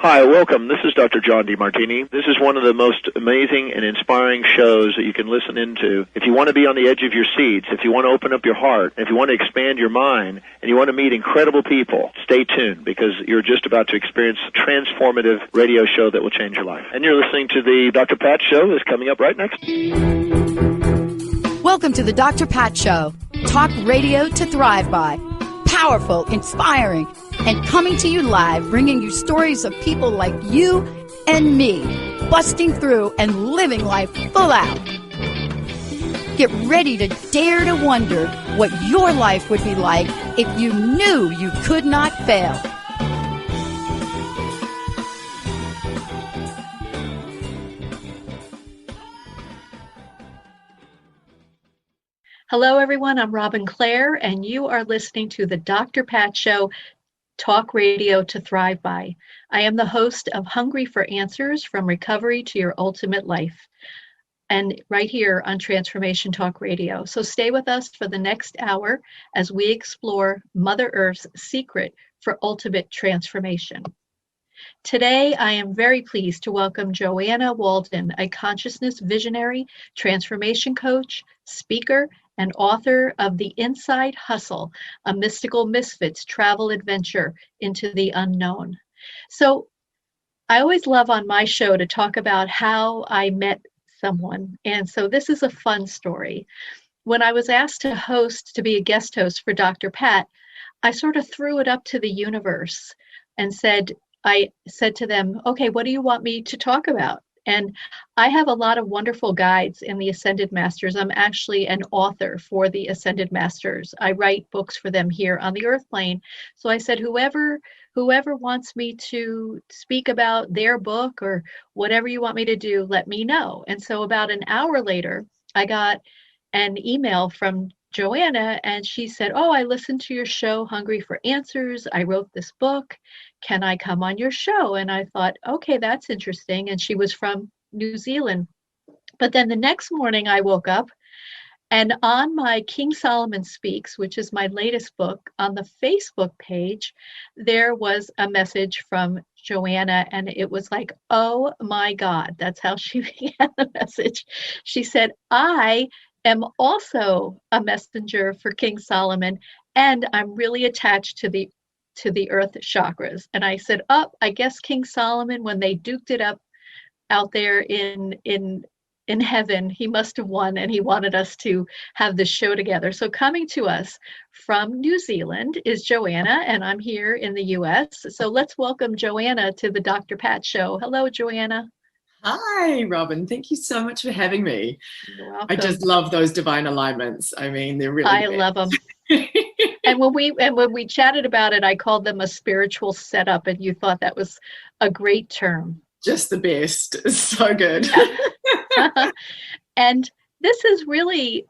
Hi, welcome. This is Dr. John DeMartini. This is one of the most amazing and inspiring shows that you can listen into. If you want to be on the edge of your seats, if you want to open up your heart, if you want to expand your mind, and you want to meet incredible people, stay tuned because you're just about to experience a transformative radio show that will change your life. And you're listening to the Dr. Pat Show that's coming up right next. Welcome to the Dr. Pat Show. Talk radio to thrive by. Powerful, inspiring, and coming to you live, bringing you stories of people like you and me, busting through and living life full out. Get ready to dare to wonder what your life would be like if you knew you could not fail. Hello, everyone. I'm Robin Clare, and you are listening to the Dr. Pat Show, Talk Radio to Thrive By. I am the host of Hungry for Answers, From Recovery to Your Ultimate Life, and right here on Transformation Talk Radio. So stay with us for the next hour as we explore Mother Earth's secret for ultimate transformation. Today, I am very pleased to welcome Joanna Walton, a consciousness visionary, transformation coach, speaker, and author of The Inside Hustle, a mystical misfits travel adventure into the unknown. So I always love on my show to talk about how I met someone. And so this is a fun story. When I was asked to be a guest host for Dr. Pat, I sort of threw it up to the universe and I said to them, okay, what do you want me to talk about? And I have a lot of wonderful guides in the Ascended Masters. I'm actually an author for the Ascended Masters. I write books for them here on the Earth plane. So I said, whoever wants me to speak about their book or whatever you want me to do, let me know. And so about an hour later, I got an email from Joanna, and she said, oh, I listened to your show, Hungry for Answers. I wrote this book. Can I come on your show? And I thought, okay, that's interesting. And she was from New Zealand. But then the next morning I woke up, and on my King Solomon Speaks, which is my latest book, on the Facebook page, there was a message from Joanna, and it was like, oh my God, that's how she began the message. She said, I am also a messenger for King Solomon, and I'm really attached to the Earth Chakras. And I said, I guess King Solomon, when they duked it up out there in heaven, he must have won, and he wanted us to have this show together. So coming to us from New Zealand is Joanna, and I'm here in the US. So let's welcome Joanna to the Dr. Pat Show. Hello, Joanna. Hi, Robin. Thank you so much for having me. You're welcome. I just love those divine alignments. I mean, they're really I love them. And when we chatted about it, I called them a spiritual setup, and you thought that was a great term. Just the best. It's so good. And this is really,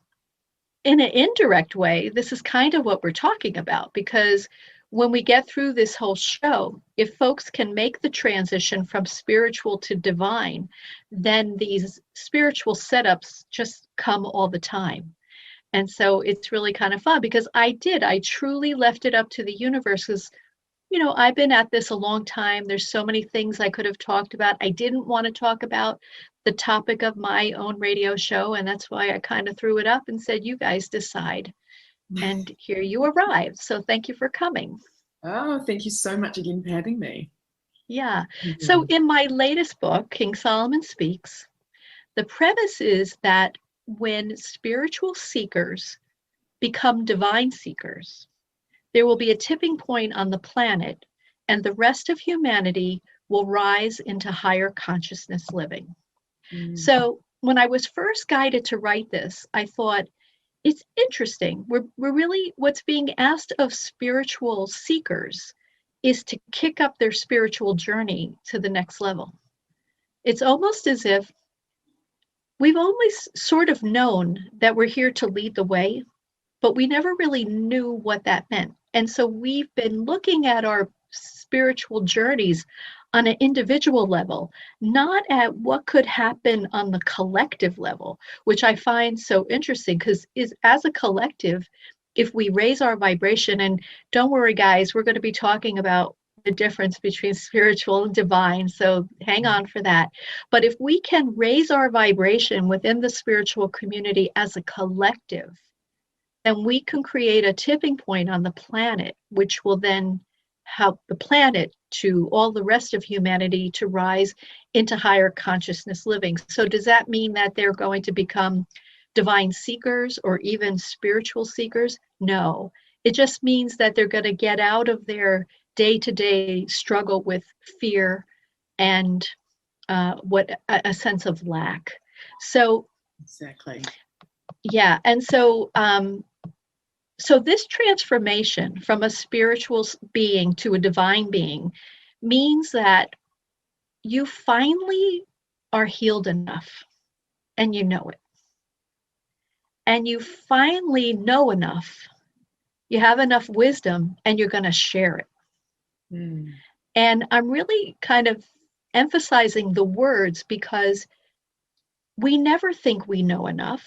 in an indirect way, this is kind of what we're talking about, because when we get through this whole show, if folks can make the transition from spiritual to divine, then these spiritual setups just come all the time. And so it's really kind of fun because I truly left it up to the universe because, you know, I've been at this a long time. There's so many things I could have talked about. I didn't want to talk about the topic of my own radio show. And that's why I kind of threw it up and said, you guys decide. And here you arrived. So thank you for coming. Oh, thank you so much again for having me. Yeah. Mm-hmm. So in my latest book, King Solomon Speaks, the premise is that when spiritual seekers become divine seekers, there will be a tipping point on the planet, and the rest of humanity will rise into higher consciousness living. Mm. So when I was first guided to write this, I thought, it's interesting. We're really, what's being asked of spiritual seekers is to kick up their spiritual journey to the next level. It's almost as if we've always sort of known that we're here to lead the way, but we never really knew what that meant. And so we've been looking at our spiritual journeys on an individual level, not at what could happen on the collective level, which I find so interesting because as a collective, if we raise our vibration, and don't worry guys, we're going to be talking about the difference between spiritual and divine, so hang on for that. But if we can raise our vibration within the spiritual community as a collective, then we can create a tipping point on the planet, which will then help the planet to all the rest of humanity to rise into higher consciousness living. So does that mean that they're going to become divine seekers or even spiritual seekers? No. It just means that they're going to get out of their day-to-day struggle with fear and a sense of lack. So exactly. Yeah, and so so this transformation from a spiritual being to a divine being means that you finally are healed enough, and you know it. And you finally know enough. You have enough wisdom, and you're going to share it. Mm. And I'm really kind of emphasizing the words because we never think we know enough,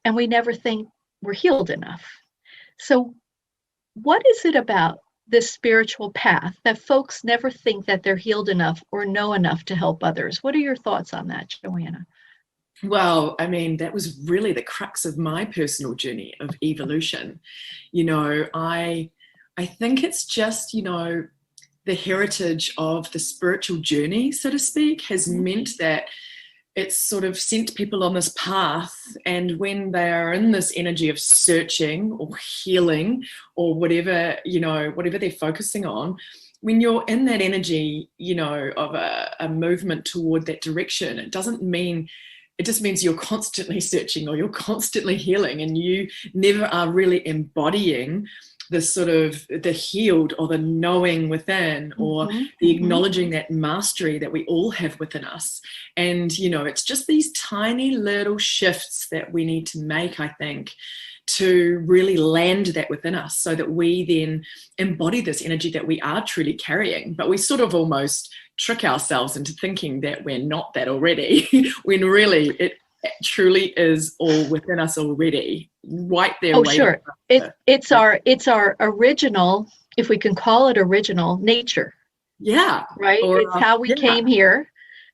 and we never think we're healed enough. So what is it about this spiritual path that folks never think that they're healed enough or know enough to help others? What are your thoughts on that, Joanna? Well, I mean, that was really the crux of my personal journey of evolution. You know, I think it's just, you know, the heritage of the spiritual journey, so to speak, has meant that it's sort of sent people on this path, and when they are in this energy of searching or healing or whatever, you know, whatever they're focusing on, when you're in that energy, you know, of a movement toward that direction, it just means you're constantly searching or you're constantly healing, and you never are really embodying the sort of the healed or the knowing within, or the acknowledging that mastery that we all have within us. And, you know, it's just these tiny little shifts that we need to make, I think, to really land that within us so that we then embody this energy that we are truly carrying. But we sort of almost trick ourselves into thinking that we're not that already, when really it truly is all within us already, right there. Oh, sure. It's our original, if we can call it original, nature. Yeah. Right. It's how we came here.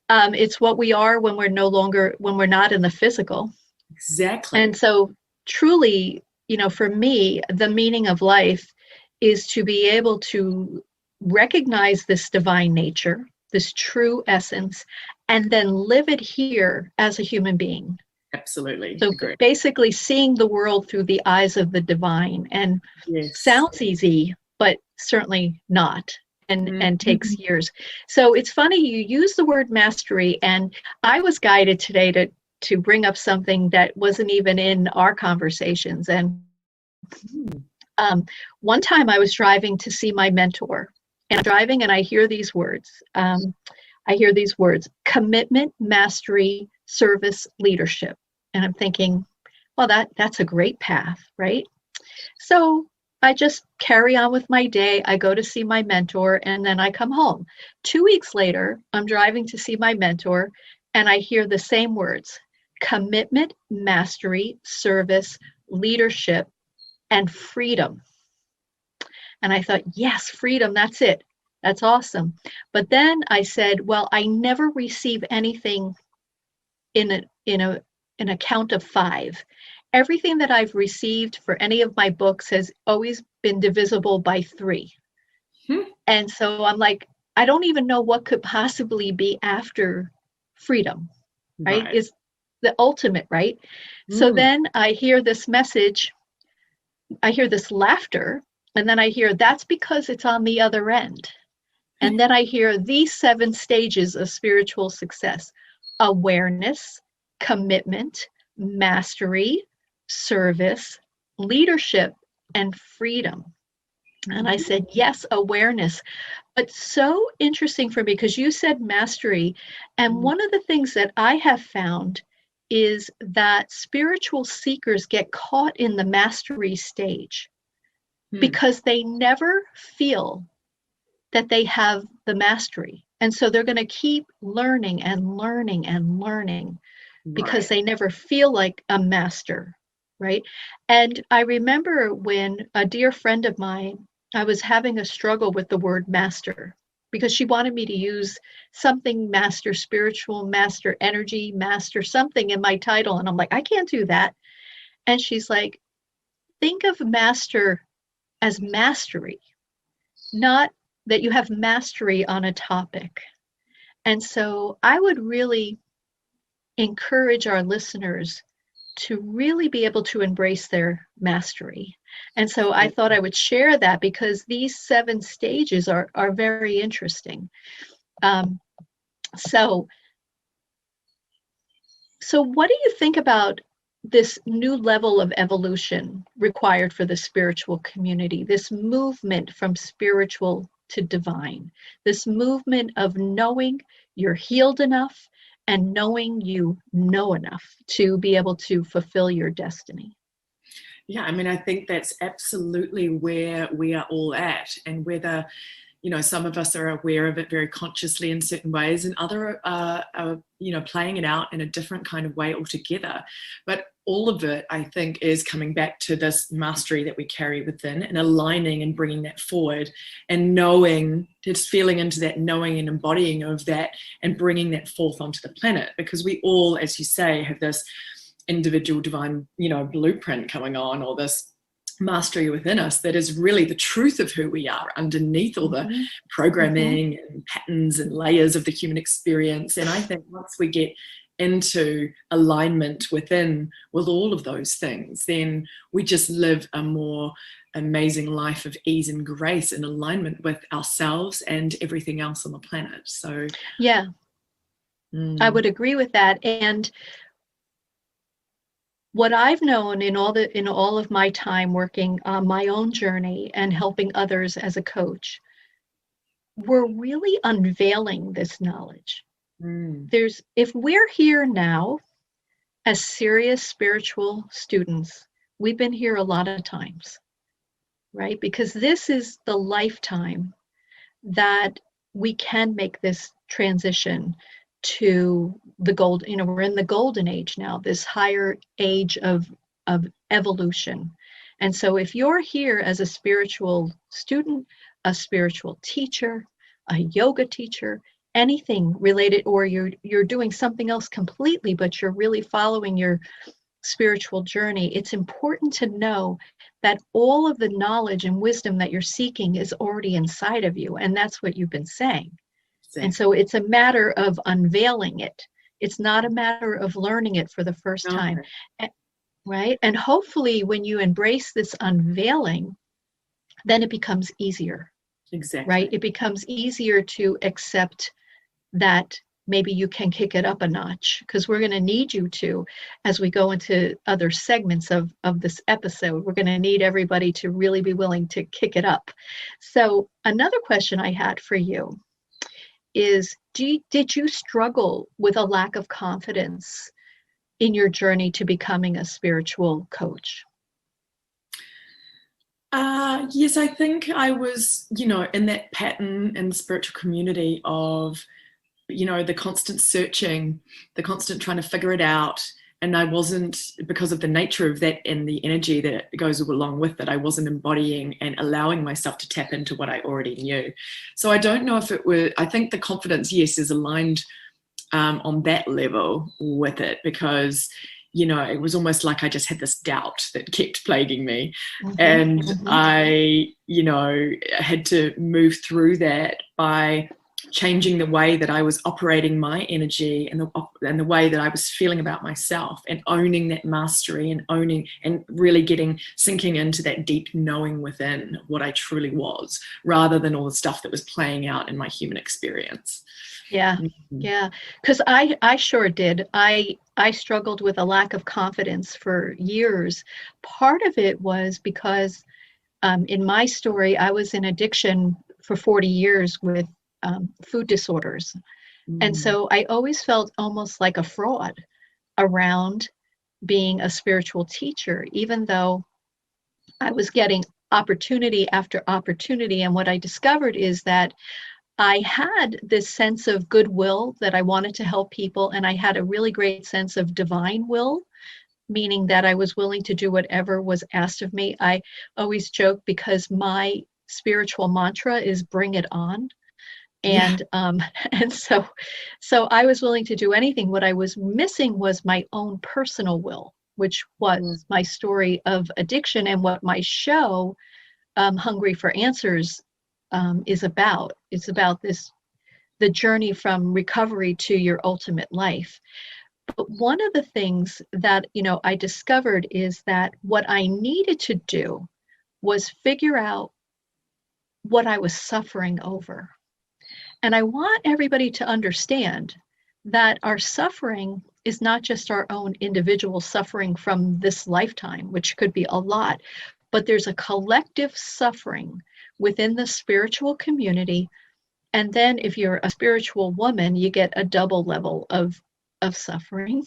It's what we are when we're not in the physical. Exactly. And so truly, you know, for me, the meaning of life is to be able to recognize this divine nature, this true essence, and then live it here as a human being. Absolutely. So basically seeing the world through the eyes of the divine, and sounds easy, but certainly not, and takes years. So it's funny you use the word mastery, and I was guided today to bring up something that wasn't even in our conversations. And one time I was driving to see my mentor, and I'm driving and I hear these words. Commitment, mastery, service, leadership. And I'm thinking, well, that's a great path, right? So I just carry on with my day. I go to see my mentor, and then I come home. 2 weeks later, I'm driving to see my mentor, and I hear the same words: commitment, mastery, service, leadership, and freedom. And I thought, yes, freedom, that's it. That's awesome. But then I said, well, I never receive anything in a count of 5. Everything that I've received for any of my books has always been divisible by 3. And so I'm like, I don't even know what could possibly be after freedom, right? Is the ultimate, right? So then I hear this message, I hear this laughter, and then I hear that's because it's on the other end. And then I hear these 7 stages of spiritual success: awareness, commitment, mastery, service, leadership, and freedom. And I said, yes, awareness. But so interesting for me, because you said mastery. And one of the things that I have found is that spiritual seekers get caught in the mastery stage because they never feel that they have the mastery. And so they're going to keep learning and learning and learning because they never feel like a master, right? And I remember when a dear friend of mine I was having a struggle with the word master, because she wanted me to use something master spiritual, master energy, master something in my title. And I'm like, I can't do that. And she's like, think of master as mastery, not that you have mastery on a topic. And so I would really encourage our listeners to really be able to embrace their mastery. And so I thought I would share that, because these 7 stages are very interesting. So what do you think about this new level of evolution required for the spiritual community, this movement from spiritual to divine, this movement of knowing you're healed enough and knowing you know enough to be able to fulfill your destiny? Yeah, I mean, I think that's absolutely where we are all at, and whether, some of us are aware of it very consciously in certain ways, and other are playing it out in a different kind of way altogether. But all of it, I think, is coming back to this mastery that we carry within, and aligning and bringing that forward, and knowing, just feeling into that knowing and embodying of that, and bringing that forth onto the planet. Because we all, as you say, have this individual divine, blueprint coming on, or this mastery within us that is really the truth of who we are underneath all the programming and patterns and layers of the human experience. And I think once we get into alignment within with all of those things, then we just live a more amazing life of ease and grace in alignment with ourselves and everything else on the planet. So yeah, I would agree with that. And what I've known in all of my time working on my own journey and helping others as a coach, we're really unveiling this knowledge. If we're here now as serious spiritual students, we've been here a lot of times, right? Because this is the lifetime that we can make this transition to the gold, we're in the golden age now, this higher age of evolution. And so if you're here as a spiritual student, a spiritual teacher, a yoga teacher, anything related, or you're doing something else completely, but you're really following your spiritual journey, it's important to know that all of the knowledge and wisdom that you're seeking is already inside of you. And that's what you've been saying. And so it's a matter of unveiling it. It's not a matter of learning it for the first time, right? And hopefully when you embrace this unveiling, then it becomes easier. Exactly. Right? It becomes easier to accept that maybe you can kick it up a notch, because we're going to need you to, as we go into other segments of this episode, we're going to need everybody to really be willing to kick it up. So another question I had for you is, did you struggle with a lack of confidence in your journey to becoming a spiritual coach? Yes, I think I was, in that pattern in the spiritual community of, the constant searching, the constant trying to figure it out. And I wasn't, because of the nature of that and the energy that goes along with it, I wasn't embodying and allowing myself to tap into what I already knew. So I don't know if it were, I think the confidence, yes, is aligned on that level with it, because, it was almost like I just had this doubt that kept plaguing me. I, had to move through that by changing the way that I was operating my energy and the way that I was feeling about myself, and owning that mastery, and owning and really sinking into that deep knowing within what I truly was, rather than all the stuff that was playing out in my human experience. Yeah. Yeah. Because I sure did. I struggled with a lack of confidence for years. Part of it was because in my story, I was in addiction for 40 years with food disorders. And so I always felt almost like a fraud around being a spiritual teacher, even though I was getting opportunity after opportunity. And what I discovered is that I had this sense of goodwill that I wanted to help people. And I had a really great sense of divine will, meaning that I was willing to do whatever was asked of me. I always joke, because my spiritual mantra is "Bring it on." And and so I was willing to do anything. What I was missing was my own personal will, which was my story of addiction and what my show, Hungry for Answers, is about. It's about the journey from recovery to your ultimate life. But one of the things that, I discovered is that what I needed to do was figure out what I was suffering over. And I want everybody to understand that our suffering is not just our own individual suffering from this lifetime, which could be a lot, but there's a collective suffering within the spiritual community. And then if you're a spiritual woman, you get a double level of suffering,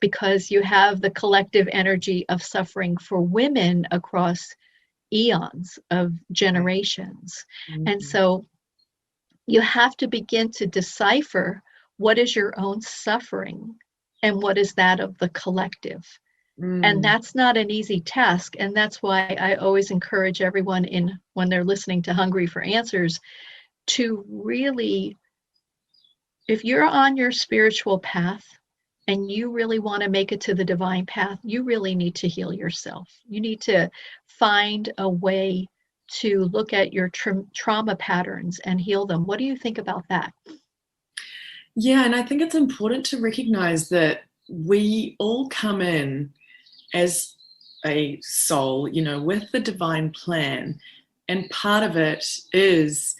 because you have the collective energy of suffering for women across eons of generations. And so you have to begin to decipher what is your own suffering and what is that of the collective. And that's not an easy task. And that's why I always encourage everyone when they're listening to Hungry for Answers to really, if you're on your spiritual path and you really want to make it to the divine path, you really need to heal yourself. You need to find a way to look at your trauma patterns and heal them. What do you think about that? Yeah, and I think it's important to recognize that we all come in as a soul, with the divine plan. And part of it is,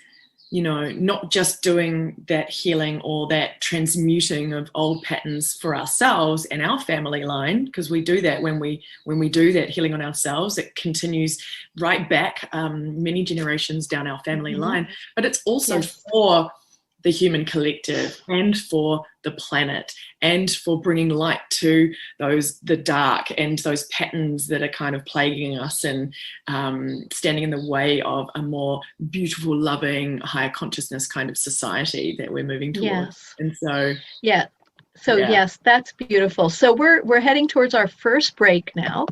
not just doing that healing or that transmuting of old patterns for ourselves and our family line, because we do that when we do that healing on ourselves, it continues right back many generations down our family line. But it's also for the human collective and for the planet and for bringing light to the dark and those patterns that are kind of plaguing us and standing in the way of a more beautiful, loving, higher consciousness kind of society that we're moving towards. Yes. And so yes, that's beautiful. So we're heading towards our first break now.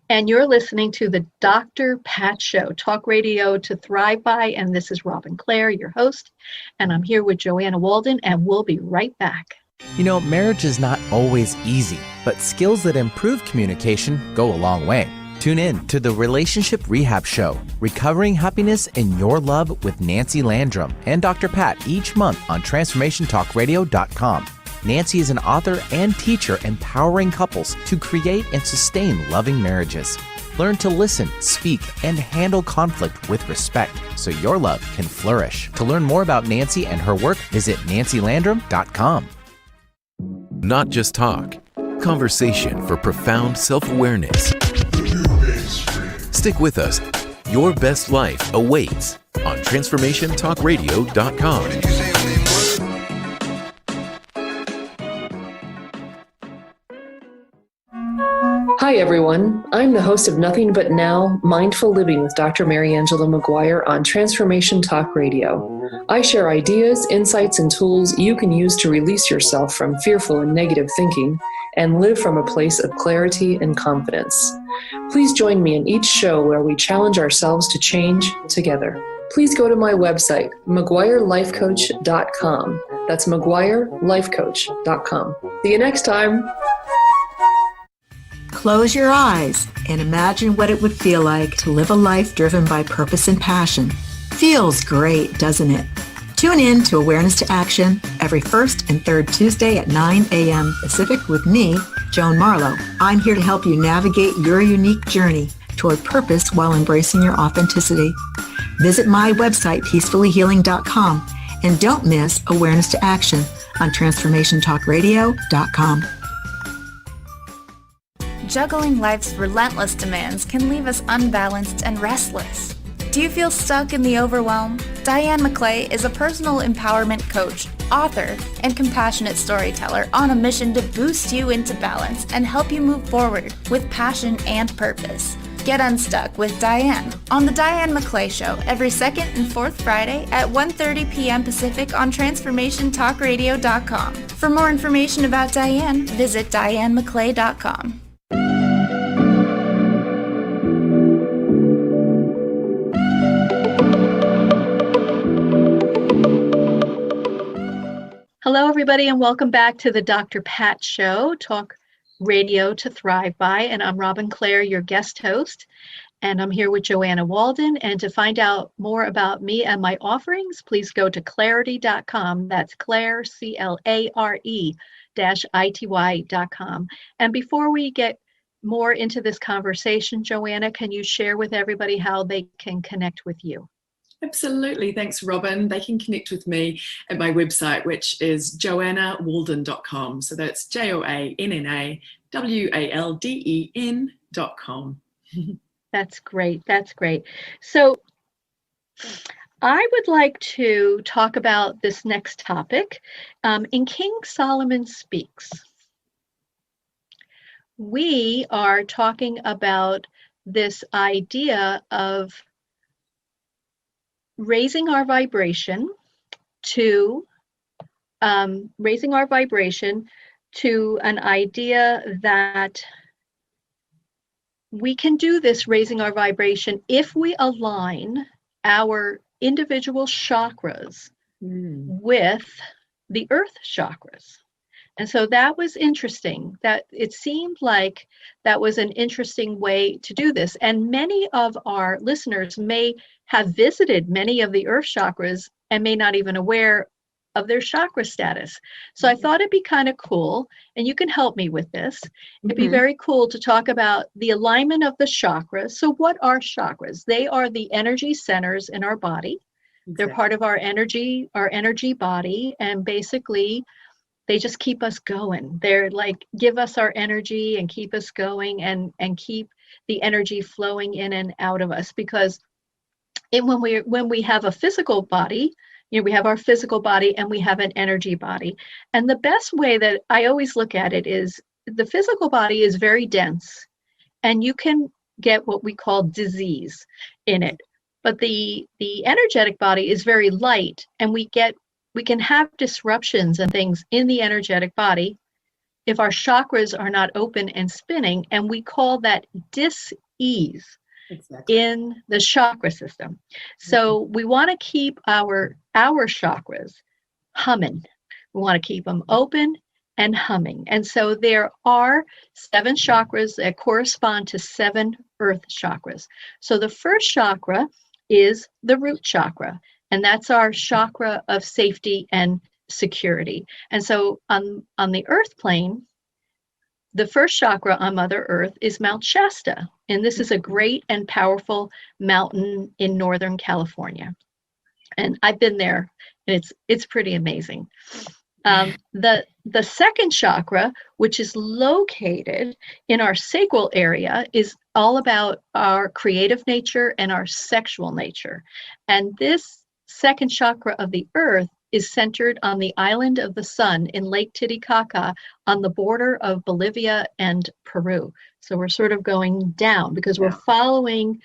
And you're listening to the Dr. Pat Show, talk radio to thrive by. And this is Robin Clare, your host. And I'm here with Joanna Walton, and we'll be right back. Marriage is not always easy, but skills that improve communication go a long way. Tune in to the Relationship Rehab Show, Recovering Happiness in Your Love with Nancy Landrum and Dr. Pat each month on TransformationTalkRadio.com. Nancy is an author and teacher empowering couples to create and sustain loving marriages. Learn to listen, speak, and handle conflict with respect so your love can flourish. To learn more about Nancy and her work, visit nancylandrum.com. Not just talk, conversation for profound self-awareness. Stick with us. Your best life awaits on TransformationTalkRadio.com. Hi, everyone. I'm the host of Nothing But Now, Mindful Living with Dr. Mary Angela McGuire on Transformation Talk Radio. I share ideas, insights, and tools you can use to release yourself from fearful and negative thinking and live from a place of clarity and confidence. Please join me in each show where we challenge ourselves to change together. Please go to my website, McGuireLifeCoach.com. That's McGuireLifeCoach.com. See you next time. Close your eyes and imagine what it would feel like to live a life driven by purpose and passion. Feels great, doesn't it? Tune in to Awareness to Action every first and third Tuesday at 9 a.m. Pacific with me, Joan Marlowe. I'm here to help you navigate your unique journey toward purpose while embracing your authenticity. Visit my website, peacefullyhealing.com, and don't miss Awareness to Action on TransformationTalkRadio.com. Juggling life's relentless demands can leave us unbalanced and restless. Do you feel stuck in the overwhelm? Diane McClay is a personal empowerment coach, author, and compassionate storyteller on a mission to boost you into balance and help you move forward with passion and purpose. Get unstuck with Diane on The Diane McClay Show every second and fourth Friday at 1:30 p.m. Pacific on TransformationTalkRadio.com. For more information about Diane, visit DianeMcClay.com. Hello, everybody, and welcome back to the Dr. Pat Show, Talk Radio to Thrive By. And I'm Robin Clare, your guest host. And I'm here with Joanna Walton. And to find out more about me and my offerings, please go to clarity.com. That's Clare, CLARE-ITY.com. And before we get more into this conversation, Joanna, can you share with everybody how they can connect with you? Absolutely. Thanks, Robin. They can connect with me at my website, which is joannawalden.com. So that's JoannaWalden.com. That's great. That's great. So I would like to talk about this next topic. In King Solomon Speaks, we are talking about this idea of raising our vibration to an idea that we can do this, raising our vibration, if we align our individual chakras with the earth chakras. And so that was interesting. That it seemed like that was an interesting way to do this. And many of our listeners may have visited many of the earth chakras and may not even aware of their chakra status. So I thought it'd be kind of cool, and you can help me with this. It'd be very cool to talk about the alignment of the chakras. So what are chakras? They are the energy centers in our body. Exactly. They're part of our energy body, and basically they just keep us going. They're like, give us our energy and keep us going, and keep the energy flowing in and out of us. Because when we have a physical body, we have our physical body and we have an energy body. And the best way that I always look at it is the physical body is very dense, and you can get what we call disease in it. But the energetic body is very light, and we can have disruptions and things in the energetic body if our chakras are not open and spinning, and we call that dis-ease. Exactly. In the chakra system. So we want to keep our chakras humming. We want to keep them open and humming. And so there are 7 chakras that correspond to 7 earth chakras. So the first chakra is the root chakra, and that's our chakra of safety and security. And so on the earth plane, the first chakra on Mother Earth is Mount Shasta, and this is a great and powerful mountain in Northern California. And I've been there, and it's pretty amazing. The second chakra, which is located in our sacral area, is all about our creative nature and our sexual nature. And this second chakra of the earth is centered on the island of the sun in Lake Titicaca on the border of Bolivia and Peru. So we're sort of going down because we're following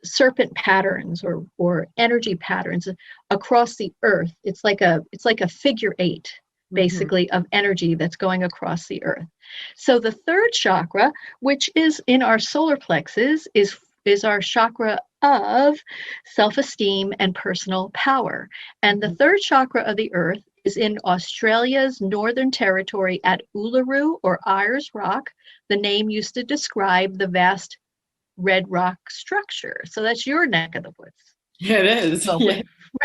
serpent patterns or energy patterns across the earth. It's like a figure 8, basically, of energy that's going across the earth. So the third chakra, which is in our solar plexus, is our chakra of self-esteem and personal power. And the third chakra of the earth is in Australia's Northern Territory at Uluru or Ayers Rock. The name used to describe the vast red rock structure. So that's your neck of the woods. Yeah, it is. So,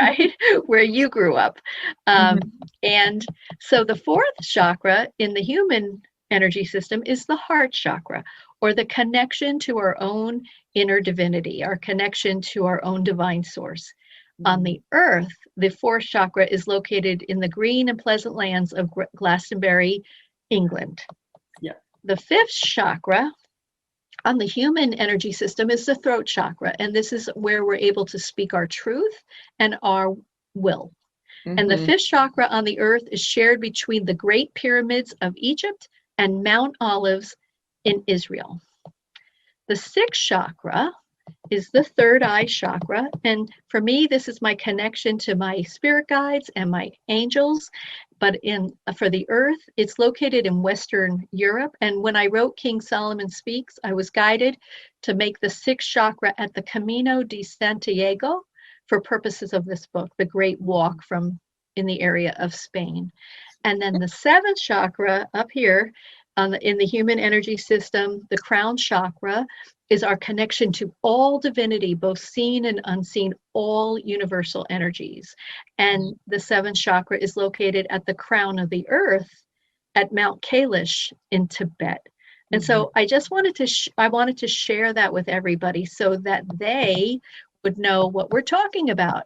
right? Where you grew up. And so the fourth chakra in the human energy system is the heart chakra, or the connection to our own inner divinity, our connection to our own divine source. On the earth, the fourth chakra is located in the green and pleasant lands of Glastonbury, England. Yeah. The fifth chakra on the human energy system is the throat chakra, and this is where we're able to speak our truth and our will. And the fifth chakra on the earth is shared between the Great Pyramids of Egypt and Mount Olives in Israel. The sixth chakra is the third eye chakra. And for me, this is my connection to my spirit guides and my angels. But for the earth, it's located in Western Europe. And when I wrote King Solomon Speaks, I was guided to make the sixth chakra at the Camino de Santiago for purposes of this book, the Great Walk in the area of Spain. And then the seventh chakra up here in the human energy system, the crown chakra, is our connection to all divinity, both seen and unseen, all universal energies. And the seventh chakra is located at the crown of the earth at Mount Kailash in Tibet. And so I just wanted to share that with everybody so that they would know what we're talking about.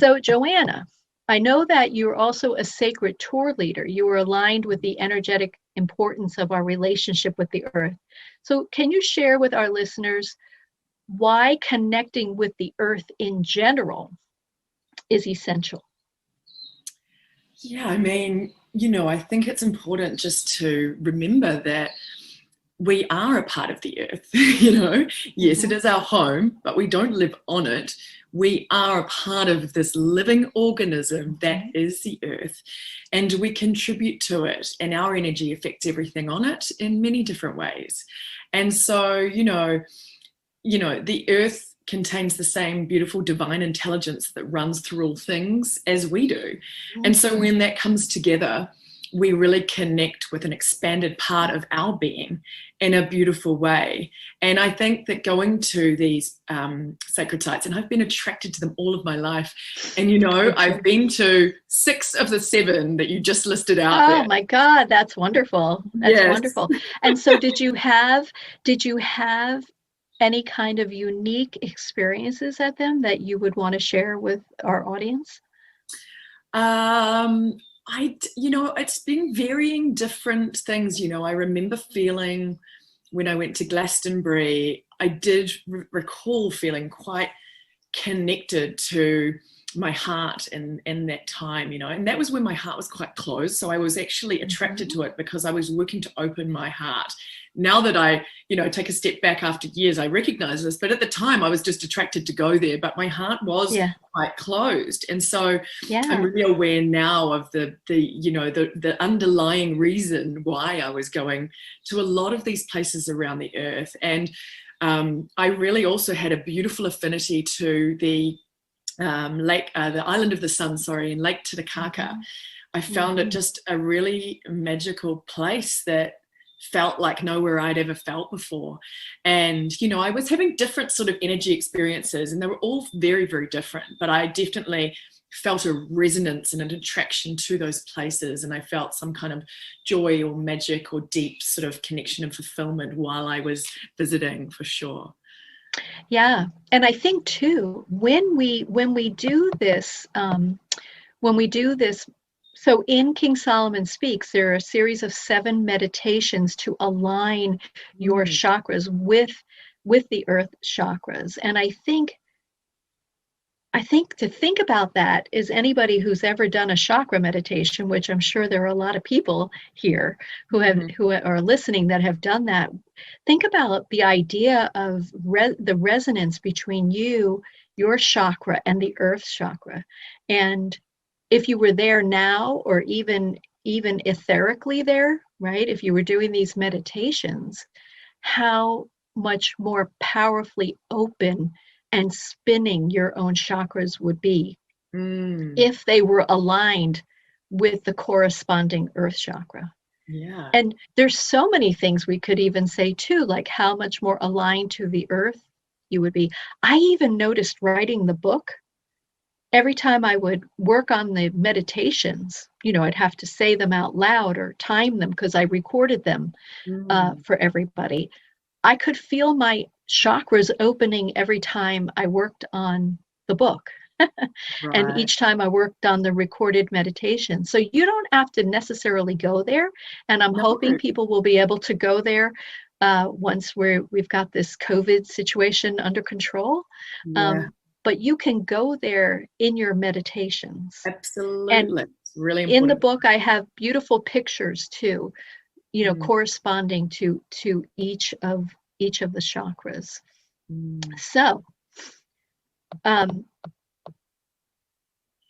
So Joanna, I know that you're also a sacred tour leader. You are aligned with the energetic importance of our relationship with the earth. So can you share with our listeners why connecting with the earth in general is essential? Yeah, I mean, I think it's important just to remember that we are a part of the earth, Yes, it is our home, but we don't live on it. We are a part of this living organism that is the earth, and we contribute to it, and our energy affects everything on it in many different ways. And so, the earth contains the same beautiful divine intelligence that runs through all things as we do. And so when that comes together, we really connect with an expanded part of our being in a beautiful way. And I think that going to these sacred sites, and I've been attracted to them all of my life, and I've been to 6 of the 7 that you just listed out there. Oh my God, that's wonderful. That's wonderful. And so did you have any kind of unique experiences at them that you would want to share with our audience? It's been varying different things. I remember feeling when I went to Glastonbury, I did recall feeling quite connected to my heart in that time, and that was when my heart was quite closed. So I was actually attracted to it because I was working to open my heart. Now that I, take a step back after years, I recognize this, but at the time I was just attracted to go there, but my heart was quite closed. And so I'm really aware now of the underlying reason why I was going to a lot of these places around the earth. And I really also had a beautiful affinity to the lake, the island of the sun, in Lake Titicaca. I found it just a really magical place that felt like nowhere I'd ever felt before. And, I was having different sort of energy experiences, and they were all very, very different, but I definitely felt a resonance and an attraction to those places. And I felt some kind of joy or magic or deep sort of connection and fulfillment while I was visiting, for sure. Yeah. And I think too, when we do this, so in King Solomon Speaks, there are a series of 7 meditations to align your chakras with the earth chakras. And I think to think about that is anybody who's ever done a chakra meditation, which I'm sure there are a lot of people here who are listening that have done that. Think about the idea of the resonance between your chakra, and the earth chakra. And if you were there now, or even etherically there, right? If you were doing these meditations, how much more powerfully open and spinning your own chakras would be if they were aligned with the corresponding earth chakra. Yeah. And there's so many things we could even say too, like how much more aligned to the earth you would be. I even noticed writing the book, every time I would work on the meditations, I'd have to say them out loud or time them because I recorded them for everybody. I could feel my chakras opening every time I worked on the book. And each time I worked on the recorded meditation. So you don't have to necessarily go there. And I'm hoping people will be able to go there once we've got this COVID situation under control. But you can go there in your meditations. Absolutely. And it's really important. In the book, I have beautiful pictures too, corresponding to each of the chakras. So,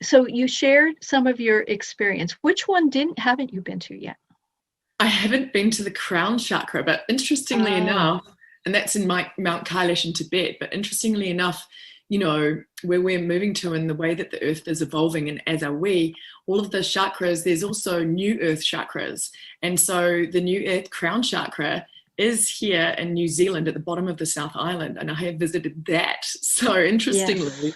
so you shared some of your experience. Which one haven't you been to yet? I haven't been to the crown chakra, but interestingly enough, and that's in Mount Kailash in Tibet, but interestingly enough, where we're moving to and the way that the earth is evolving, and as are we, all of the chakras, there's also new earth chakras. And so the new earth crown chakra is here in New Zealand at the bottom of the South Island, and I have visited that. So interestingly,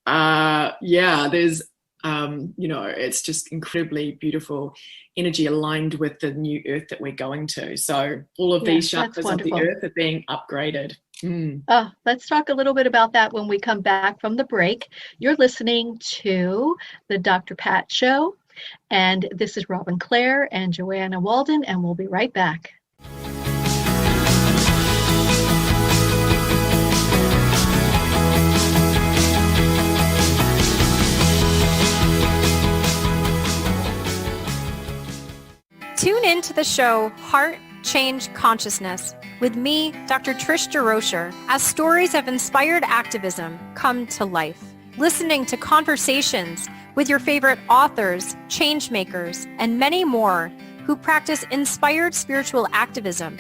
there's it's just incredibly beautiful energy aligned with the new earth that we're going to. So all of these chakras of the earth are being upgraded. Let's talk a little bit about that when we come back from the break. You're listening to the Dr. Pat Show, and this is Robin Clare and Joanna Walton, and we'll be right back. Tune in to the show Heart Change Consciousness with me, Dr. Trish DeRocher, as stories of inspired activism come to life. Listening to conversations with your favorite authors, change makers, and many more who practice inspired spiritual activism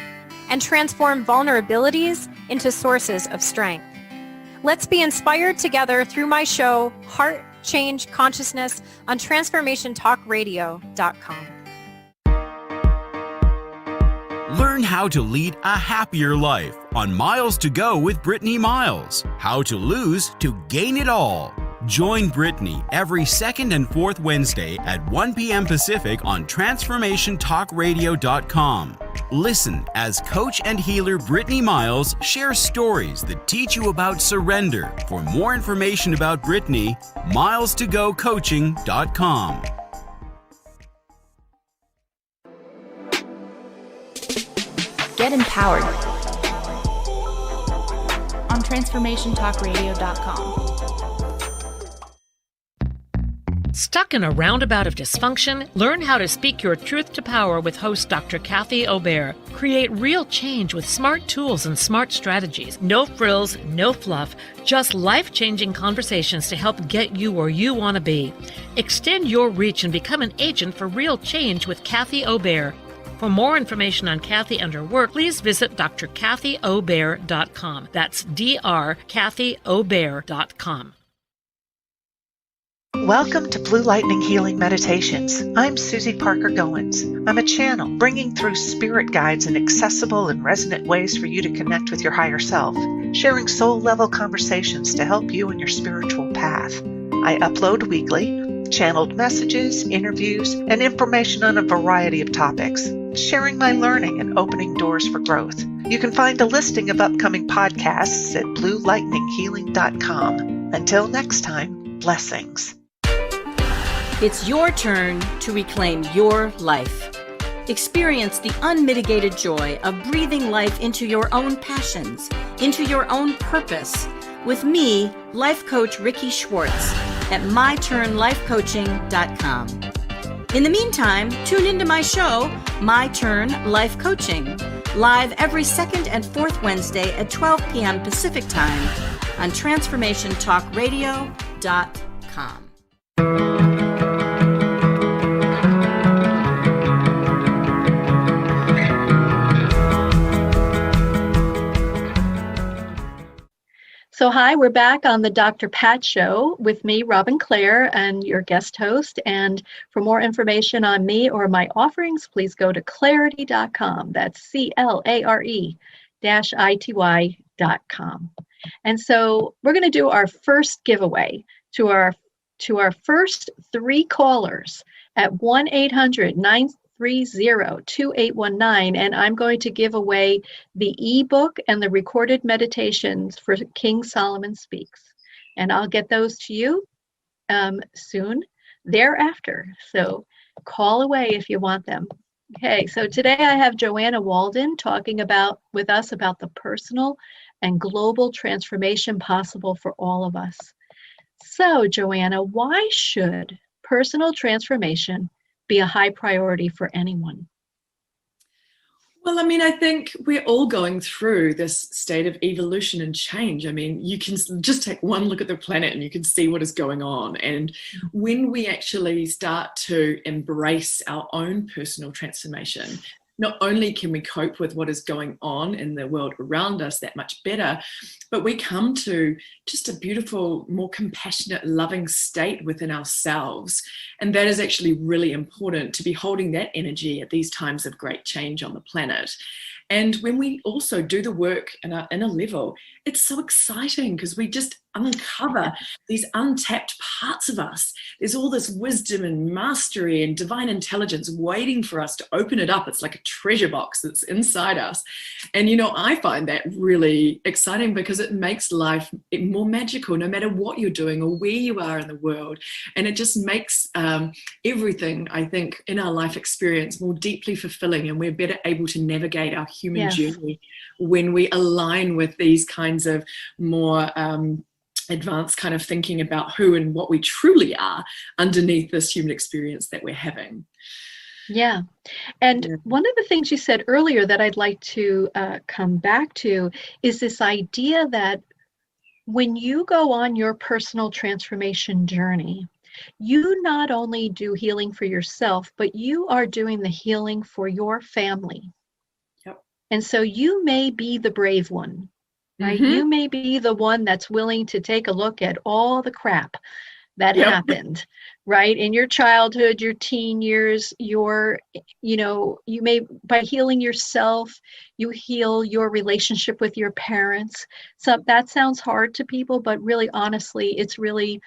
and transform vulnerabilities into sources of strength. Let's be inspired together through my show Heart Change Consciousness on TransformationTalkRadio.com. Learn how to lead a happier life on Miles to Go with Brittany Miles. How to lose to gain it all. Join Brittany every second and fourth Wednesday at 1 p.m. Pacific on TransformationTalkRadio.com. Listen as coach and healer Brittany Miles shares stories that teach you about surrender. For more information about Brittany, milestogocoaching.com. Get empowered on TransformationTalkRadio.com. Stuck in a roundabout of dysfunction? Learn how to speak your truth to power with host Dr. Kathy Obear. Create real change with smart tools and smart strategies. No frills, no fluff, just life-changing conversations to help get you where you want to be. Extend your reach and become an agent for real change with Kathy Obear. For more information on Kathy and her work, please visit drkathyobear.com. That's drkathyobear.com. Welcome to Blue Lightning Healing Meditations. I'm Susie Parker Goins. I'm a channel bringing through spirit guides in accessible and resonant ways for you to connect with your higher self, sharing soul-level conversations to help you in your spiritual path. I upload weekly, channeled messages, interviews, and information on a variety of topics, sharing my learning and opening doors for growth. You can find a listing of upcoming podcasts at bluelightninghealing.com. Until next time, blessings. It's your turn to reclaim your life. Experience the unmitigated joy of breathing life into your own passions, into your own purpose. With me, life coach Ricky Schwartz at myturnlifecoaching.com. In the meantime, tune into my show, My Turn Life Coaching, live every second and fourth Wednesday at 12 p.m. Pacific Time on TransformationTalkRadio.com. So hi, we're back on the Dr. Pat Show with me, Robin Clare, and your guest host. And for more information on me or my offerings, please go to clarity.com. That's CLARE-ITY.com. And so we're going to do our first giveaway to our first three callers at 1-800-930-2819, and I'm going to give away the ebook and the recorded meditations for King Solomon Speaks, and I'll get those to you soon thereafter. So call away if you want them. Okay, so today I have Joanna Walton talking with us about the personal and global transformation possible for all of us. So Joanna, why should personal transformation be a high priority for anyone? Well, I mean, I think we're all going through this state of evolution and change. I mean, you can just take one look at the planet and you can see what is going on. And when we actually start to embrace our own personal transformation, not only can we cope with what is going on in the world around us that much better, but we come to just a beautiful, more compassionate, loving state within ourselves. And that is actually really important, to be holding that energy at these times of great change on the planet. And when we also do the work in a level, it's so exciting because we just uncover these untapped parts of us. There's all this wisdom and mastery and divine intelligence waiting for us to open it up. It's like a treasure box that's inside us. And, I find that really exciting because it makes life more magical, no matter what you're doing or where you are in the world. And it just makes everything, I think, in our life experience more deeply fulfilling, and we're better able to navigate our human journey when we align with these kinds of more advanced kind of thinking about who and what we truly are underneath this human experience that we're having. Yeah. And one of the things you said earlier that I'd like to come back to is this idea that when you go on your personal transformation journey, you not only do healing for yourself, but you are doing the healing for your family. Yep. And so you may be the brave one, right? Mm-hmm. You may be the one that's willing to take a look at all the crap that happened, right? In your childhood, your teen years, you may, by healing yourself, you heal your relationship with your parents. So that sounds hard to people, but really, honestly, it's really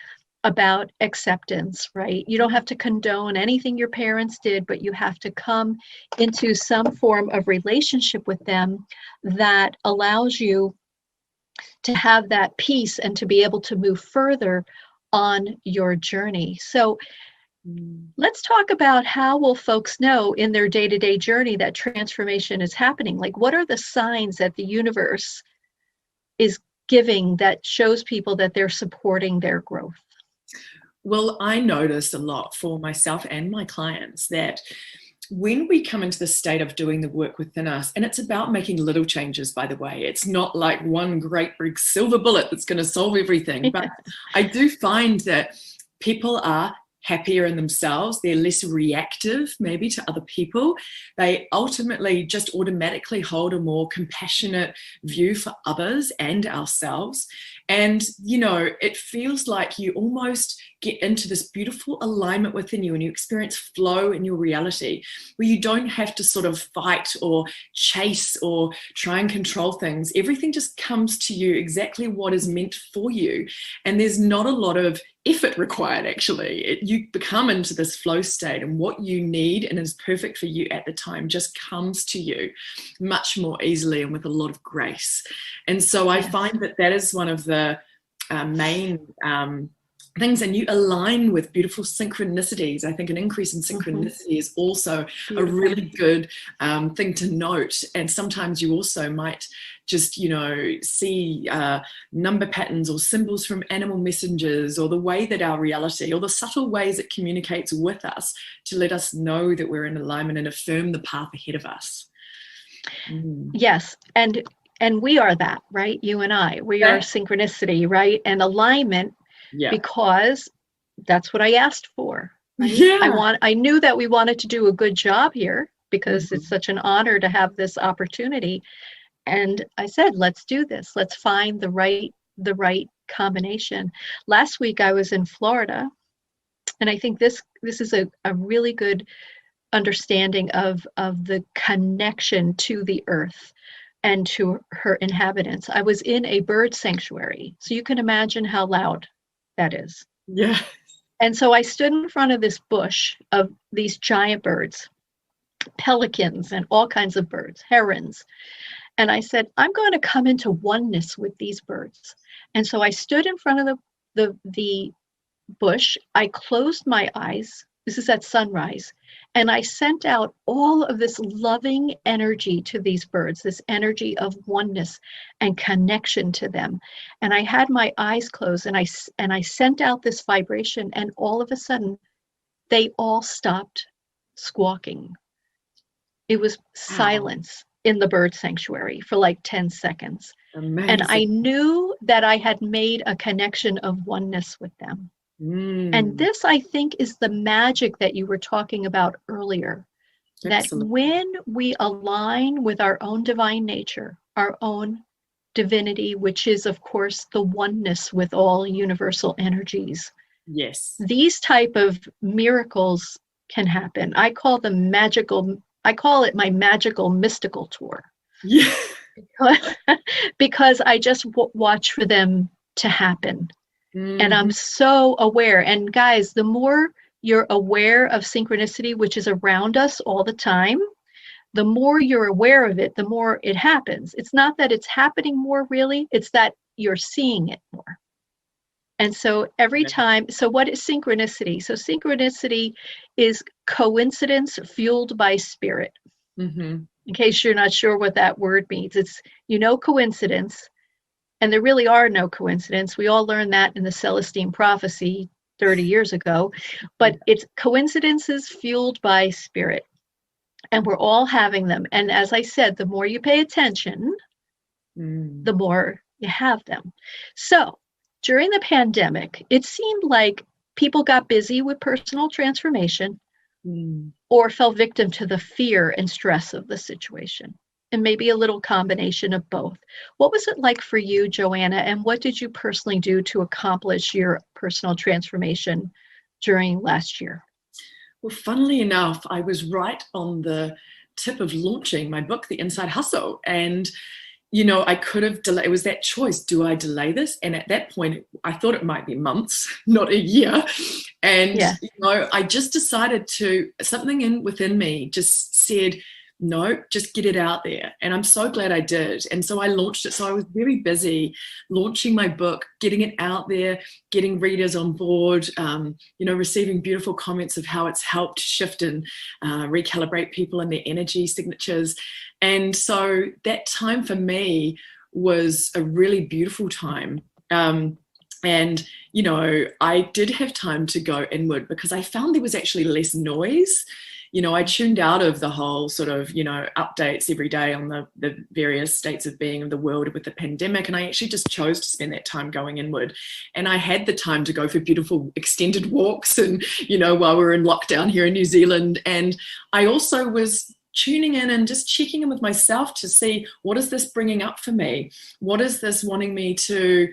about acceptance, right? You don't have to condone anything your parents did, but you have to come into some form of relationship with them that allows you to have that peace and to be able to move further on your journey. So let's talk about how will folks know in their day-to-day journey that transformation is happening? Like, what are the signs that the universe is giving that shows people that they're supporting their growth? Well, I notice a lot for myself and my clients that when we come into the state of doing the work within us, and it's about making little changes, by the way, it's not like one great big silver bullet that's going to solve everything. But I do find that people are happier in themselves. They're less reactive maybe to other people. They ultimately just automatically hold a more compassionate view for others and ourselves. And, it feels like you almost get into this beautiful alignment within you and you experience flow in your reality where you don't have to sort of fight or chase or try and control things. Everything just comes to you exactly what is meant for you. And there's not a lot of effort required, actually. You become into this flow state, and what you need and is perfect for you at the time just comes to you much more easily and with a lot of grace. And so I find that is one of the main things, and you align with beautiful synchronicities. I think an increase in synchronicity is also a really good thing to note. And sometimes you also might just, see number patterns or symbols from animal messengers, or the way that our reality, or the subtle ways it communicates with us to let us know that we're in alignment and affirm the path ahead of us. Yes. And we are that, right? You and I, we are synchronicity, right? And alignment, because that's what I asked for. Right? Yeah. I knew that we wanted to do a good job here because it's such an honor to have this opportunity. And I said, let's do this. Let's find the right combination. Last week I was in Florida, and I think this is a really good understanding of the connection to the earth and to her inhabitants. I was in a bird sanctuary, so you can imagine how loud that is. Yeah. And so I stood in front of this bush of these giant birds, pelicans and all kinds of birds, herons. And I said, I'm going to come into oneness with these birds. And so I stood in front of the bush. I closed my eyes. This is at sunrise. And I sent out all of this loving energy to these birds, this energy of oneness and connection to them. And I had my eyes closed, and I sent out this vibration, and all of a sudden they all stopped squawking. It was silence in the bird sanctuary for like 10 seconds. Amazing. And I knew that I had made a connection of oneness with them. And this, I think, is the magic that you were talking about earlier. that Excellent. when we align with our own divine nature, our own divinity, which is, of course, the oneness with all universal energies, Yes. these type of miracles can happen. I call it my magical mystical tour. Yeah. Because I just watch for them to happen. Mm-hmm. And I'm so aware. And guys, the more you're aware of synchronicity, which is around us all the time, the more you're aware of it, the more it happens. It's not that it's happening more, really. It's that you're seeing it more. And so every time, so what is synchronicity? So synchronicity is coincidence fueled by spirit. Mm-hmm. In case you're not sure what that word means, it's, coincidence, and there really are no coincidence. We all learned that in the Celestine prophecy 30 years ago, but it's coincidences fueled by spirit, and we're all having them. And as I said, the more you pay attention, the more you have them. So during the pandemic, it seemed like people got busy with personal transformation or fell victim to the fear and stress of the situation, and maybe a little combination of both. What was it like for you, Joanna, and what did you personally do to accomplish your personal transformation during last year? Well, funnily enough, I was right on the tip of launching my book, The Inside Hustle. And, I could have delayed. It was that choice. Do I delay this? And at that point, I thought it might be months, not a year. And, I just decided something within me just said, no, just get it out there. And I'm so glad I did. And so I launched it. So I was very busy launching my book, getting it out there, getting readers on board, receiving beautiful comments of how it's helped shift and recalibrate people and their energy signatures. And so that time for me was a really beautiful time. And, I did have time to go inward because I found there was actually less noise. I tuned out of the whole sort of, updates every day on the various states of being of the world with the pandemic. And I actually just chose to spend that time going inward. And I had the time to go for beautiful extended walks and, while we were in lockdown here in New Zealand. And I also was tuning in and just checking in with myself to see, what is this bringing up for me? What is this wanting me to,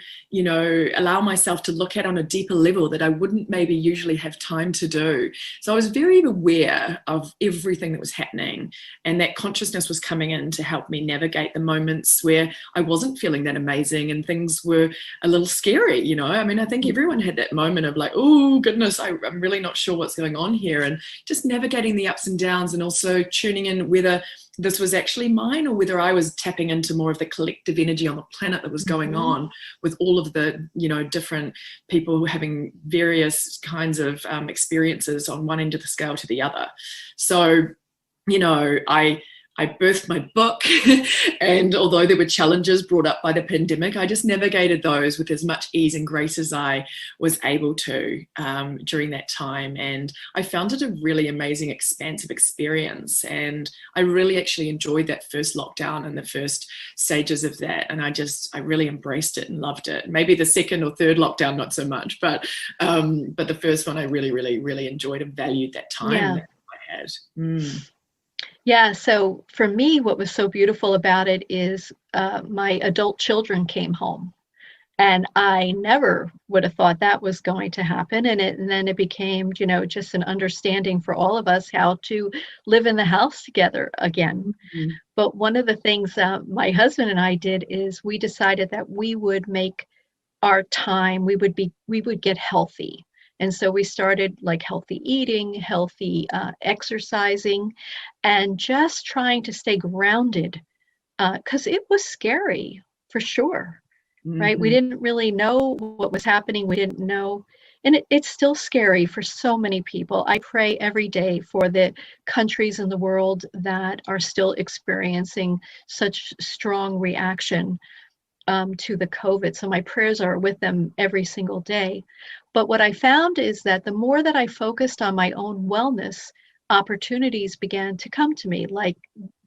allow myself to look at on a deeper level that I wouldn't maybe usually have time to do? So I was very aware of everything that was happening, and that consciousness was coming in to help me navigate the moments where I wasn't feeling that amazing and things were a little scary, I think everyone had that moment of like, oh goodness, I'm really not sure what's going on here, and just navigating the ups and downs, and also tuning in whether this was actually mine or whether I was tapping into more of the collective energy on the planet that was going on with all of the, different people having various kinds of experiences on one end of the scale to the other. So, I birthed my book, and although there were challenges brought up by the pandemic, I just navigated those with as much ease and grace as I was able to during that time. And I found it a really amazing, expansive experience. And I really actually enjoyed that first lockdown and the first stages of that. And I really embraced it and loved it. Maybe the second or third lockdown, not so much, but the first one I really, really, really enjoyed and valued that time that I had. Yeah, so for me, what was so beautiful about it is my adult children came home, and I never would have thought that was going to happen. And then it became, just an understanding for all of us how to live in the house together again. But one of the things my husband and I did is we decided that we would make our time, we would get healthy. And so we started like healthy eating, healthy exercising, and just trying to stay grounded because it was scary for sure, right? We didn't really know what was happening. We didn't know. And it's still scary for so many people. I pray every day for the countries in the world that are still experiencing such strong reaction to the COVID. So my prayers are with them every single day. But what I found is that the more that I focused on my own wellness, opportunities began to come to me, like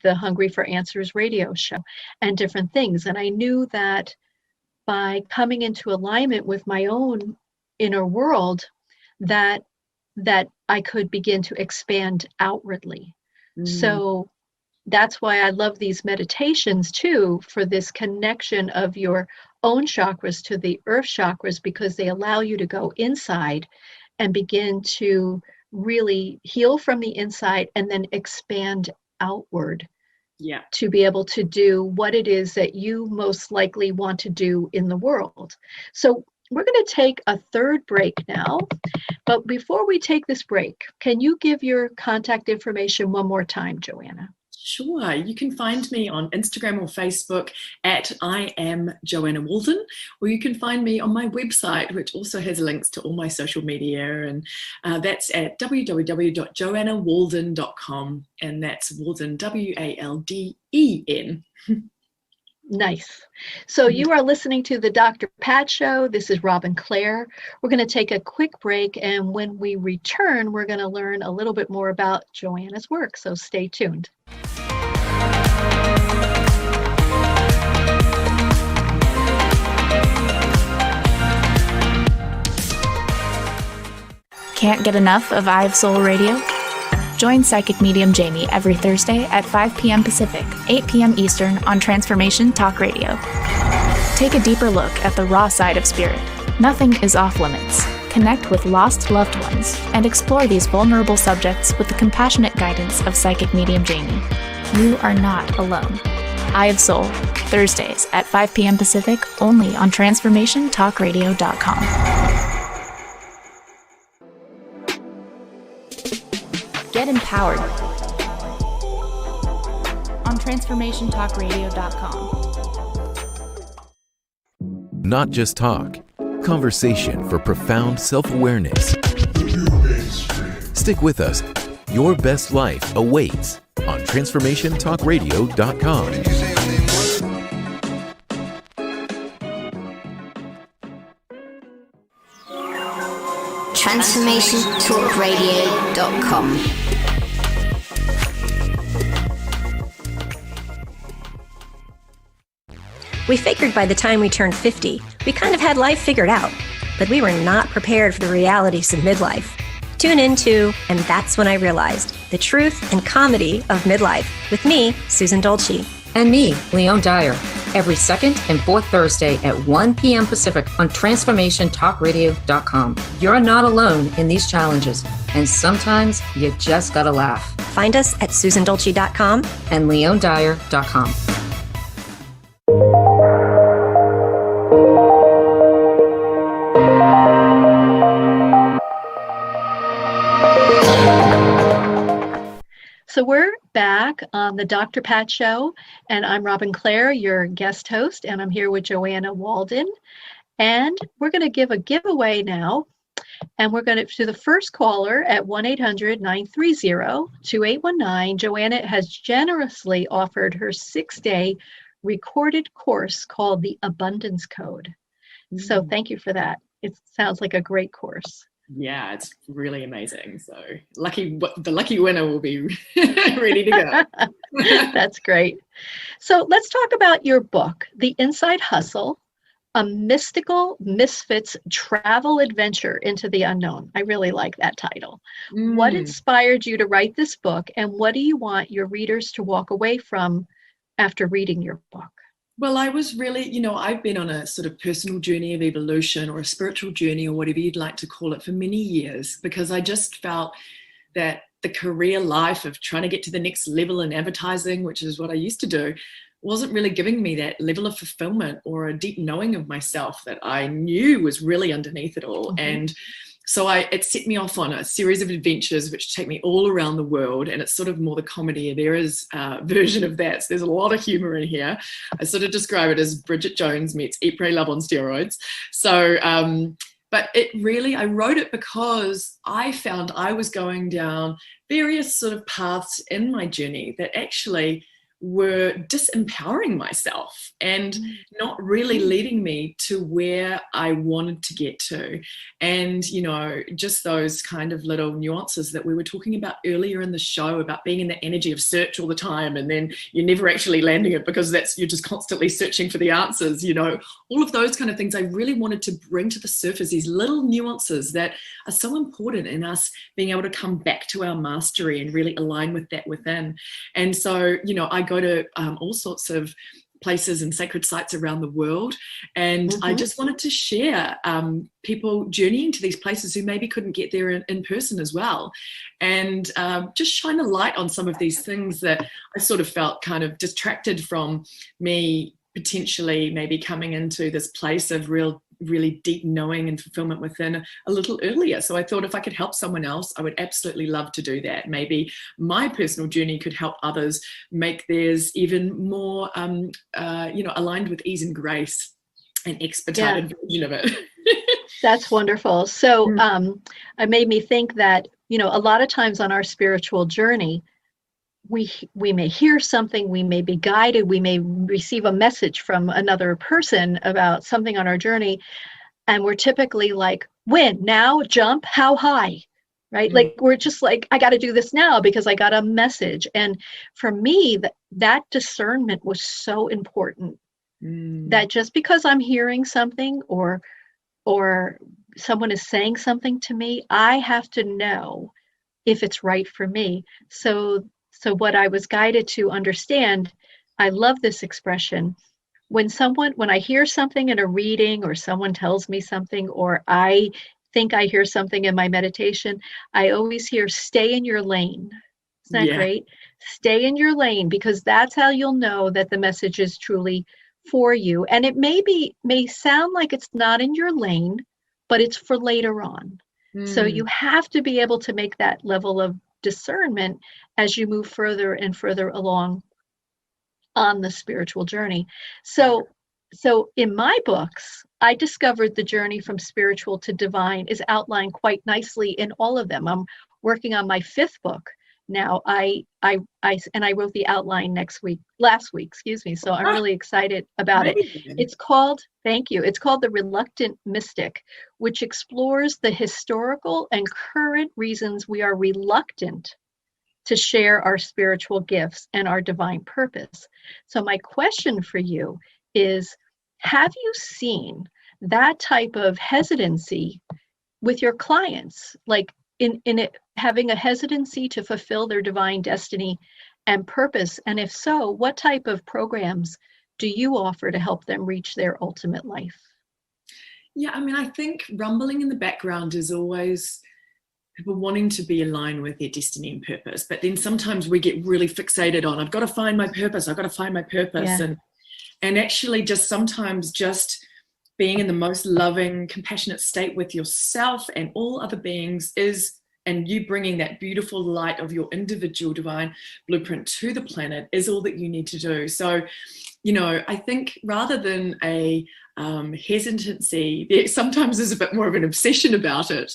the Hungry for Answers radio show and different things. And I knew that by coming into alignment with my own inner world, that I could begin to expand outwardly. So that's why I love these meditations too, for this connection of your own chakras to the earth chakras, because they allow you to go inside and begin to really heal from the inside and then expand outward. Yeah. To be able to do what it is that you most likely want to do in the world. So we're going to take a third break now. But before we take this break, can you give your contact information one more time, Joanna? Sure. You can find me on Instagram or Facebook at I am Joanna Walton, or you can find me on my website, which also has links to all my social media, and that's at www.joannawalden.com, and that's Walden, W-A-L-D-E-N. Nice. So you are listening to the Dr. Pat Show. This is Robin Clare. We're going to take a quick break, and when we return, we're going to learn a little bit more about Joanna's work. So stay tuned. Can't get enough of I Have Soul Radio? Join Psychic Medium Jamie every Thursday at 5 p.m. Pacific, 8 p.m. Eastern on Transformation Talk Radio. Take a deeper look at the raw side of spirit. Nothing is off limits. Connect with lost loved ones and explore these vulnerable subjects with the compassionate guidance of Psychic Medium Jamie. You are not alone. I Have Soul, Thursdays at 5 p.m. Pacific, only on TransformationTalkRadio.com. Get empowered on TransformationTalkRadio.com. Not just talk, conversation for profound self-awareness. Stick with us. Your best life awaits on TransformationTalkRadio.com. TransformationTalkRadio.com. We figured by the time we turned 50, we kind of had life figured out, but we were not prepared for the realities of midlife. Tune into And That's When I Realized, the truth and comedy of midlife, with me, Susan Dolce. And me, Leon Dyer, every second and fourth Thursday at 1 p.m. Pacific on TransformationTalkRadio.com. You're not alone in these challenges, and sometimes you just gotta laugh. Find us at SusanDolce.com and LeonDyer.com. So we're back on the Dr. Pat Show, and I'm Robin Clare, your guest host, and I'm here with Joanna Walton. And we're going to give a giveaway now, and we're going to the first caller at 1-800-930-2819. Joanna has generously offered her 6-day recorded course called the Abundance Code. So thank you for that. It sounds like a great course. Yeah, it's really amazing. So the lucky winner will be ready to go. That's great. So let's talk about your book, The Inside Hustle, A Mystical Misfits Travel Adventure into the Unknown. I really like that title. What inspired you to write this book, and what do you want your readers to walk away from after reading your book? Well, I was really, I've been on a sort of personal journey of evolution, or a spiritual journey, or whatever you'd like to call it, for many years, because I just felt that the career life of trying to get to the next level in advertising, which is what I used to do, wasn't really giving me that level of fulfillment or a deep knowing of myself that I knew was really underneath it all. And so it set me off on a series of adventures which take me all around the world, and it's sort of more the comedy there is version of that. So there's a lot of humor in here. I sort of describe it as Bridget Jones meets Eat, Pray, Love on steroids. So, but I wrote it because I found I was going down various sort of paths in my journey that actually were disempowering myself and not really leading me to where I wanted to get to. And, you know, just those kind of little nuances that we were talking about earlier in the show about being in the energy of search all the time, and then you're never actually landing it because you're just constantly searching for the answers, you know, all of those kind of things I really wanted to bring to the surface, these little nuances that are so important in us being able to come back to our mastery and really align with that within. And so, you know, I go to all sorts of places and sacred sites around the world, and I just wanted to share people journeying to these places who maybe couldn't get there in person as well, and just shine a light on some of these things that I sort of felt kind of distracted from me potentially maybe coming into this place of really deep knowing and fulfillment within a little earlier. So I thought if I could help someone else, I would absolutely love to do that. Maybe my personal journey could help others make theirs even more, you know, aligned with ease and grace, and expedited version of it. That's wonderful. So it made me think that, you know, a lot of times on our spiritual journey, we may hear something, we may be guided, we may receive a message from another person about something on our journey, and we're typically like, when, now, jump, how high, right? Like we're just like, I got to do this now because I got a message. And for me, that discernment was so important, that just because I'm hearing something or someone is saying something to me, I have to know if it's right for me. So what I was guided to understand, I love this expression. When I hear something in a reading, or someone tells me something, or I think I hear something in my meditation, I always hear, stay in your lane. Isn't that great? Stay in your lane, because that's how you'll know that the message is truly for you. And it may sound like it's not in your lane, but it's for later on. So you have to be able to make that level of discernment as you move further and further along on the spiritual journey. So in my books, I discovered the journey from spiritual to divine is outlined quite nicely in all of them. I'm working on my 5th book now. I wrote the outline last week, so I'm really excited about it. It's called, thank you, it's called The Reluctant Mystic, which explores the historical and current reasons we are reluctant to share our spiritual gifts and our divine purpose. So my question for you is, have you seen that type of hesitancy with your clients, like in it, having a hesitancy to fulfill their divine destiny and purpose? And if so, what type of programs do you offer to help them reach their ultimate life? Yeah, I mean, I think rumbling in the background is always people wanting to be aligned with their destiny and purpose. But then sometimes we get really fixated on, I've got to find my purpose. Yeah. And actually just sometimes just being in the most loving, compassionate state with yourself and all other beings and you bringing that beautiful light of your individual divine blueprint to the planet is all that you need to do. So, you know, I think rather than a hesitancy, there sometimes there's a bit more of an obsession about it.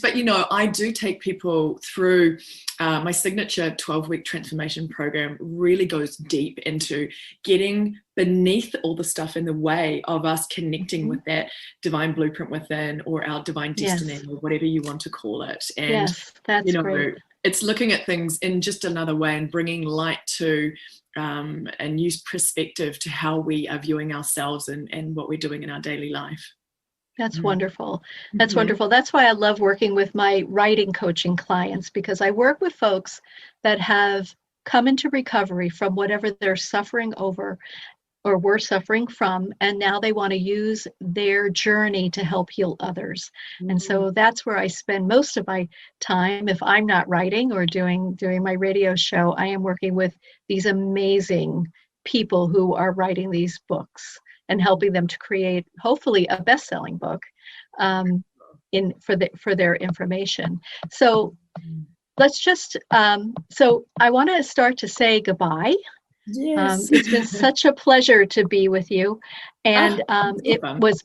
But, you know, I do take people through my signature 12-week transformation program really goes deep into getting beneath all the stuff in the way of us connecting with that divine blueprint within, or our divine destiny, or whatever you want to call it. And, that's you know, great. It's looking at things in just another way and bringing light to a new perspective to how we are viewing ourselves and what we're doing in our daily life. That's wonderful. That's wonderful. That's why I love working with my writing coaching clients, because I work with folks that have come into recovery from whatever they're suffering over or were suffering from, and now they want to use their journey to help heal others. And so that's where I spend most of my time. If I'm not writing or doing my radio show, I am working with these amazing people who are writing these books and helping them to create, hopefully, a best-selling book for their information. So let's just, so I want to start to say goodbye. Yes. It's been such a pleasure to be with you. And it was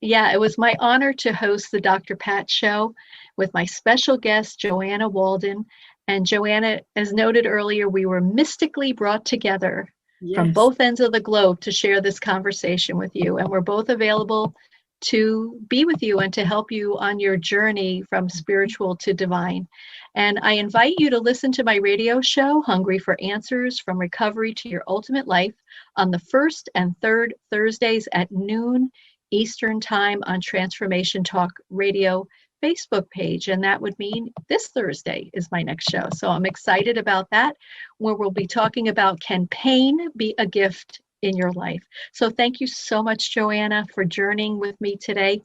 Yeah, it was my honor to host the Dr. Pat Show with my special guest, Joanna Walton. And Joanna, as noted earlier, we were mystically brought together from both ends of the globe to share this conversation with you. And we're both available to be with you and to help you on your journey from spiritual to divine. And I invite you to listen to my radio show, Hungry for Answers, From Recovery to Your Ultimate Life, on the first and third Thursdays at noon Eastern Time on Transformation Talk Radio Facebook page. And that would mean this Thursday is my next show. So I'm excited about that, where we'll be talking about, can pain be a gift in your life? So thank you so much, Joanna, for journeying with me today.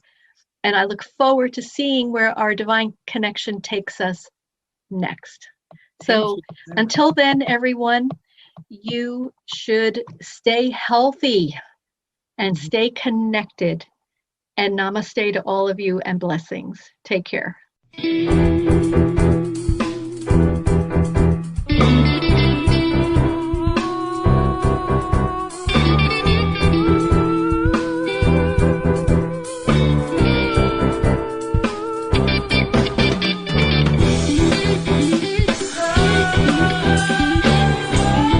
And I look forward to seeing where our divine connection takes us next. So until then, everyone, you should stay healthy and stay connected. And namaste to all of you and blessings. Take care.